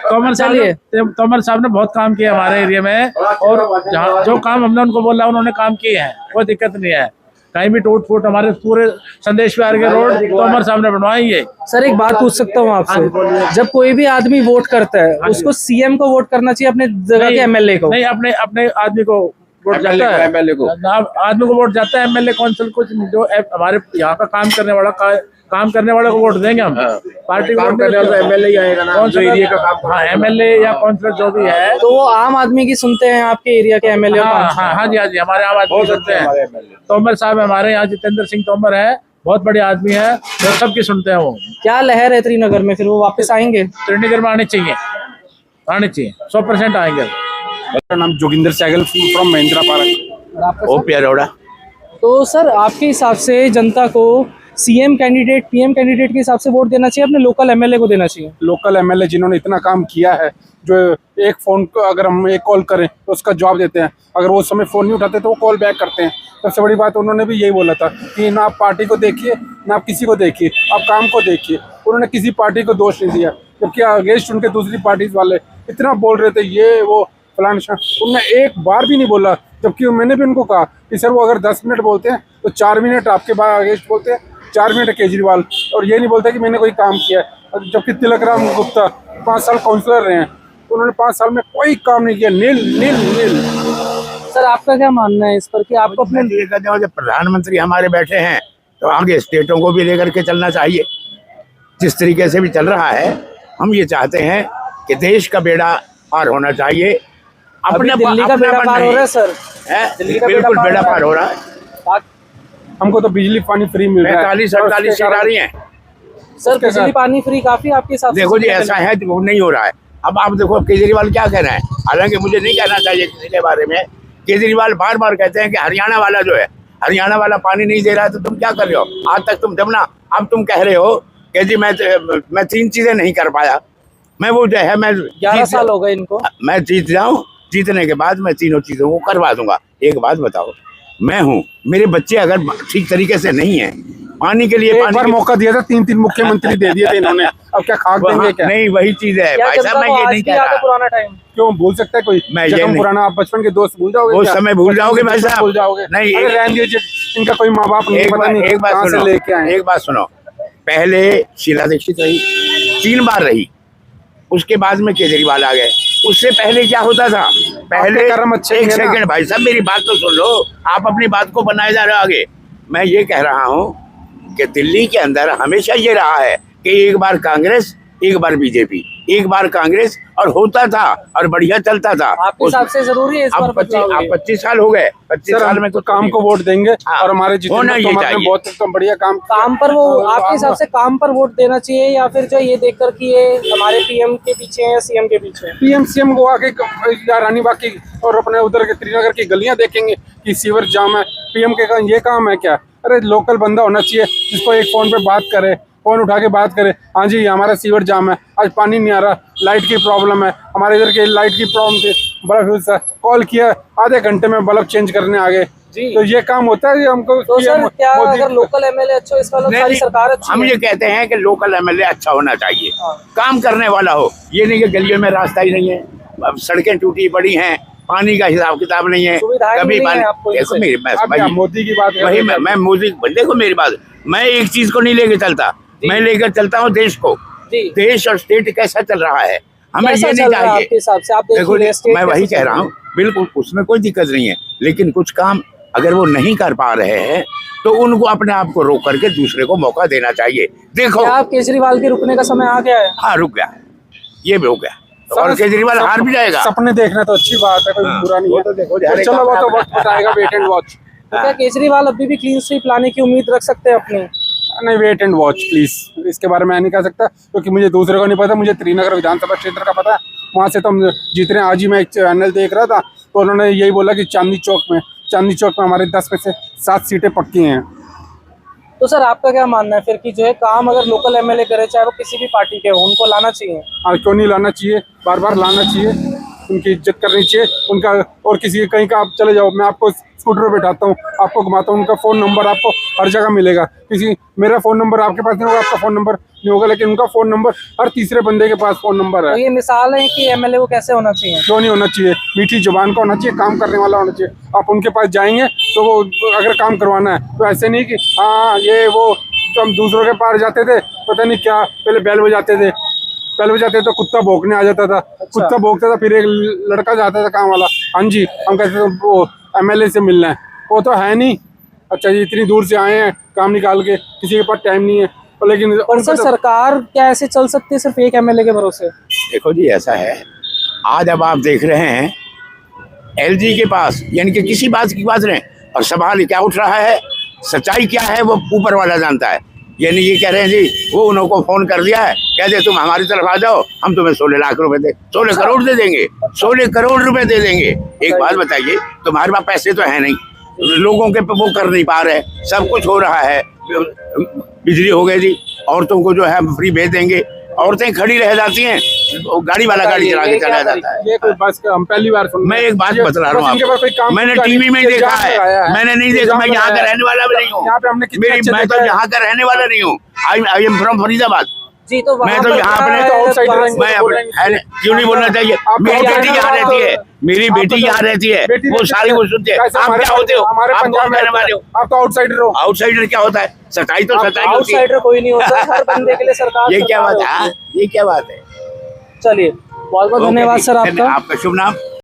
तोमर साहब ने बहुत काम किया हमारे एरिया में, और जो काम हमने उनको बोला उन्होंने काम किए हैं, कोई दिक्कत नहीं है। कहीं भी टूट फूट हमारे पूरे संदेश विहार के रोड तोमर साहब ने बनवाई है। सर एक बात पूछ सकता हूँ आपसे, जब कोई भी आदमी वोट करता है उसको सीएम को वोट करना चाहिए अपने जगह के एमएलए को? नहीं, अपने आदमी को वोट जाता है, एमएलए को आदमी को वोट जाता है, एमएलए कौंसिल कुछ जो हमारे यहाँ का काम करने वाला को वोट देंगे हम। पार्टी काम करने वाला एमएलए ही आएगा ना, जो एरिया का काम। हाँ, एमएलए या काउंसिलर जो भी है, तो वो आम आदमी की सुनते हैं आपके एरिया के एमएलए? हाँ जी, हमारे आम आदमी सुनते हैं। तोमर साहब हमारे यहाँ जितेंद्र सिंह तोमर है, बहुत बड़े आदमी है, वो सबकी सुनते हैं। वो क्या लहर है त्रिनगर में, फिर वो वापस आएंगे? त्रिनगर में आने चाहिए 100% आएंगे। मेरा नाम Joginder Sehgal from Mahindra park, OP Arora. तो सर आपके हिसाब से जनता को सीएम कैंडिडेट, पीएम कैंडिडेट के हिसाब से वोट देना चाहिए, अपने लोकल एमएलए को देना चाहिए? लोकल एमएलए जिन्होंने इतना काम किया है, जो एक फोन को अगर हम एक कॉल करें तो उसका जवाब देते हैं, अगर वो समय फोन नहीं उठाते तो वो कॉल बैक करते हैं। सबसे बड़ी बात उन्होंने भी यही बोला था कि ना आप पार्टी को देखिए ना आप किसी को देखिए, आप काम को देखिए। उन्होंने किसी पार्टी को दोष नहीं दिया, जबकि अगेंस्ट उनके दूसरी पार्टी वाले इतना बोल रहे थे ये वो फलान, उन्होंने एक बार भी नहीं बोला। जबकि मैंने भी उनको कहा कि सर वो अगर 10 मिनट बोलते हैं तो 4 मिनट आपके बाद अगेंस्ट बोलते हैं, 4 मिनट केजरीवाल, और ये नहीं बोलते कि मैंने कोई काम किया है। जबकि तिलकराम गुप्ता 5 साल काउंसलर रहे हैं, उन्होंने 5 साल में कोई काम नहीं किया, नील। सर आपका क्या मानना है इस पर कि आपको अपने जब प्रधानमंत्री हमारे बैठे हैं तो आगे स्टेटों को भी लेकर के चलना चाहिए। जिस तरीके से भी चल रहा है, हम ये चाहते हैं कि देश का बेड़ा पार होना चाहिए। अपने दिल्ली का बेड़ा पार हो रहा है सर, बिल्कुल बेड़ा पार हो रहा है। हमको तो बिजली पानी फ्री मिल रहा है, 48 सरकारें हैं सर। बिजली पानी फ्री काफी आपके साथ? देखो जी, ऐसा है वो नहीं हो रहा है। अब आप देखो केजरीवाल क्या कह रहे हैं, हालांकि मुझे नहीं कहना चाहिए किसी के बारे में। केजरीवाल बार बार कहते हैं कि हरियाणा वाला जो है, हरियाणा वाला पानी नहीं दे रहा है, तो तुम क्या कर रहे हो? आज तक तुम, जब ना अब तुम कह रहे हो कि जी मैं 3 चीजें नहीं कर पाया, मैं वो जो है, मैं 11 साल हो गए इनको, मैं जीत जाऊं, जीतने के बाद मैं तीनों चीजों को करवा दूंगा। एक बात बताओ, मैं हूँ, मेरे बच्चे अगर ठीक तरीके से नहीं है, पानी के लिए एक बार मौका दिया था, 3 मुख्यमंत्री दे दिए थे इन्होंने, अब क्या खाक देंगे क्या? नहीं, वही चीज है भाई साहब, मैं ये नहीं कह रहा। पुराना टाइम क्यों भूल सकता है कोई? मैं ये पुराना, आप बचपन के दोस्त भूल जाओगे? वो समय भूल जाओगे भाई साहब? भूल जाओगे? नहीं, रहने दीजिए, इनका कोई माँ बाप नहीं, पता नहीं कहाँ से लेके आए। एक बात सुनो, पहले शीला दीक्षित रही, 3 बार रही, उसके बाद में केजरीवाल आ गए। उससे पहले क्या होता था? पहले कर्म अच्छे, एक सेकंड भाई साहब, मेरी बात तो सुन लो, आप अपनी बात को बनाए जा रहे हो आगे। मैं ये कह रहा हूँ कि दिल्ली के अंदर हमेशा ये रहा है कि एक बार कांग्रेस, एक बार बीजेपी, एक बार कांग्रेस, और होता था और बढ़िया चलता था। आपके हिसाब से जरूरी है इस बार? 25 साल हो गए, 25 साल में तो काम को वोट देंगे। और हमारे बहुत बढ़िया काम पर, वो आपके हिसाब से काम पर वोट देना चाहिए, या फिर जो ये देखकर कि ये हमारे पीएम के पीछे है या सीएम के पीछे है? पीएम सीएम को आके रानीबाग की और अपने उधर के त्रिनगर की गलियां देखेंगे कि सीवर जाम है, पीएम के ये काम है क्या? अरे लोकल बंदा होना चाहिए जिसको एक फोन पे बात करे, फोन उठा के बात करे, हाँ जी हमारा सीवर जाम है, आज पानी नहीं आ रहा, लाइट की प्रॉब्लम है, हमारे इधर के लाइट की प्रॉब्लम थी, बड़ा फ्यूज था, कॉल किया, आधे घंटे में बल्ब चेंज करने आ गए। तो ये काम होता है हमको। तो सर क्या अगर लोकल एमएलए अच्छा, इस वाला सारी सरकार अच्छी? हम ये कहते हैं कि लोकल एमएलए अच्छा होना चाहिए, काम करने वाला हो। ये नहीं कि गलियों में रास्ता ही नहीं है, अब सड़कें टूटी पड़ी हैं, पानी का हिसाब किताब नहीं है, कभी देखो मेरी मोदी की बात, वही मैं मोदी, देखो मेरी बात, मैं एक चीज को नहीं लेके चलता, मैं लेकर चलता हूँ देश को। देश और स्टेट कैसा चल रहा है, हमें ये नहीं चाहिए। देखो मैं वही कह रहा हूँ, बिल्कुल उसमें कोई दिक्कत नहीं है, लेकिन कुछ काम अगर वो नहीं कर पा रहे हैं तो उनको अपने आप को रोक करके दूसरे को मौका देना चाहिए। देखो आप केजरीवाल के रुकने का समय आ गया है? हाँ, रुक गया, ये भी हो गया, और केजरीवाल हार भी जाएगा। सपने देखना तो अच्छी बात है, कोई बुरा नहीं है, चलो वो तो वक्त बताएगा, वेट एंड वॉच। क्या केजरीवाल अभी भी क्लीन स्वीप लाने की उम्मीद रख सकते हैं अपने? नहीं, वेट एंड वॉच प्लीज, इसके बारे में नहीं कह सकता क्योंकि मुझे दूसरे को नहीं पता। मुझे त्रिनगर विधानसभा क्षेत्र का पता है, वहाँ से तो हम जीत रहे हैं। आज ही मैं एक चैनल देख रहा था तो उन्होंने यही बोला कि चांदनी चौक में हमारे 10 में से 7 सीटें पक्की हैं। तो सर आपका क्या मानना है फिर कि जो है काम अगर लोकल एमएलए करे, चाहे वो किसी भी पार्टी के हो, उनको लाना चाहिए? हाँ, क्यों नहीं लाना चाहिए, बार बार लाना चाहिए। उनकी इज्जत करनी चाहिए उनका। और किसी कहीं का आप चले जाओ, मैं आपको स्कूटर पे बैठाता हूँ, आपको घुमाता हूँ, उनका फ़ोन नंबर आपको हर जगह मिलेगा। किसी मेरा फ़ोन नंबर आपके पास नहीं होगा, आपका फ़ोन नंबर नहीं होगा, लेकिन उनका फ़ोन नंबर हर तीसरे बंदे के पास फ़ोन नंबर है। तो ये मिसाल है कि एमएलए को कैसे होना चाहिए। क्यों नहीं होना चाहिए? मीठी जुबान का होना चाहिए, काम करने वाला होना चाहिए। आप उनके पास जाएंगे तो वो अगर काम करवाना है तो ऐसे नहीं कि हाँ ये वो, तो हम दूसरों के पास जाते थे, पता नहीं क्या पहले बैल बजाते थे, पहले बजाते तो कुत्ता भौंकने आ जाता था। कुत्ता भौंकता था, फिर एक लड़का जाता था काम वाला, हाँ जी हम कहते थे वो एमएलए से मिलना है, वो तो है नहीं। अच्छा जी इतनी दूर से आए हैं काम निकाल के, किसी के पास टाइम नहीं है। और लेकिन और सर सरकार क्या ऐसे चल सकती है सिर्फ एक एमएलए के भरोसे। देखो जी ऐसा है, आज अब आप देख रहे हैं एलजी के पास यानी कि किसी बात की बात नहीं, और सवाल क्या उठ रहा है, सच्चाई क्या है वो ऊपर वाला जानता है। यानी ये कह रहे हैं जी वो उनको फोन कर दिया है, कहते तुम हमारी तरफ आ जाओ, हम तुम्हें 16 लाख रुपए दे 16 करोड़ दे देंगे, 16 करोड़ रुपए दे देंगे। एक बात बताइए, तुम्हारे पास पैसे तो है नहीं, लोगों के वो कर नहीं पा रहे, सब कुछ हो रहा है, बिजली हो गई जी, औरतों को जो है फ्री भेज देंगे, औरतें खड़ी रह जाती हैं, गाड़ी वाला गाड़ी चला के चला जाता है। ये कोई बस हम पहली बार सुन। मैं एक बात बता रहा हूँ आपको, मैंने टीवी में देखा है, मैंने नहीं देखा, मैं यहाँ का रहने वाला भी नहीं हूँ, मैं तो यहाँ का रहने वाला नहीं हूँ, आई एम फ्रॉम फरीदाबाद जी। तो मैं तो यहाँ अपने मैं अपने क्यों नहीं बोलना चाहिए, मेरी बेटी यहाँ रहती है, मेरी बेटी यहाँ रहती है, वो सारी वो सुनती है। आप क्या होते हो, आप कौन रहने वाले हो, आप तो आउटसाइडर हो। आउटसाइडर क्या होता है, सच्चाई तो सच्चाई होती है। आउटसाइडर कोई नहीं होता, हर बंदे के लिए सरकार। ये क्या बात है, ये क्या बात है। चलिए बहुत बहुत धन्यवाद सर आपका। आपका शुभ नाम।